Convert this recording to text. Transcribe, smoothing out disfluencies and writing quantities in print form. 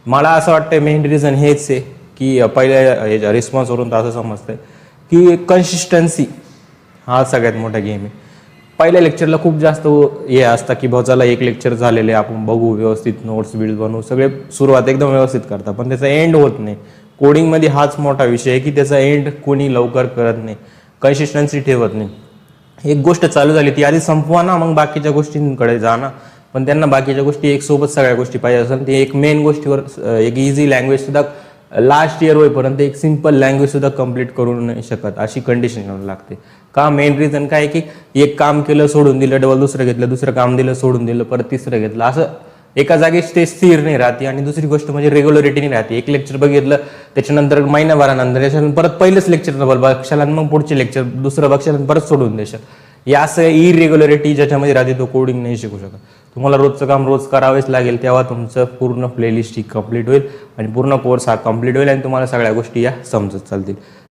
मला असं वाटतं मेन रिझन हेच आहे की पहिल्या रिस्पॉन्सवरून तर असं समजतंय की कन्सिस्टन्सी हा सगळ्यात मोठा गेम आहे. पहिल्या लेक्चरला खूप जास्त हे असतं की भाऊ चला एक लेक्चर झालेले आपण बघू, व्यवस्थित नोट्स बिल्ड बनवू, सगळे सुरुवात एकदम व्यवस्थित करतात, पण त्याचा एंड होत नाही. कोडिंगमध्ये हाच मोठा विषय आहे की त्याचा एंड कोणी लवकर करत नाही, कन्सिस्टन्सी ठेवत नाही. एक गोष्ट चालू झाली ती आधी संपवा ना, मग बाकीच्या गोष्टींकडे जा ना. पण त्यांना बाकीच्या गोष्टी एक सोबत सगळ्या गोष्टी पाहिजे असेल, ते एक मेन गोष्टीवर एक इझी लँग्वेज सुद्धा लास्ट इयर होईपर्यंत एक सिंपल लँग्वेज सुद्धा कंप्लीट करू नाही शकत, अशी कंडिशन लागते. का? मेन रिझन काय की एक काम केलं सोडून दिलं, डबल दुसरं घेतलं, दुसरं काम दिलं सोडून दिलं, परत तिसरं घेतलं, असं एका जागेच ते स्थिर नाही राहते. आणि दुसरी गोष्ट म्हणजे रेग्युलरिटी नाही राहते. एक लेक्चर बघितलं त्याच्यानंतर महिनाभरानंतर त्याच्यानंतर परत पहिलंच लेक्चर डबल बघशाल आणि मग पुढचे लेक्चर दुसरं बघशाल आणि परत सोडून देशाल. या असं इरेग्युलरिटी ज्याच्यामध्ये राहते तो कोडिंग नाही शिकू शकत. तुम्हाला रोजचं काम रोज करावेच लागेल, तेव्हा तुमचं पूर्ण प्लेलिस्ट ही कंप्लीट होईल आणि पूर्ण कोर्स हा कंप्लीट होईल आणि तुम्हाला सगळ्या गोष्टी या समजत चालतील.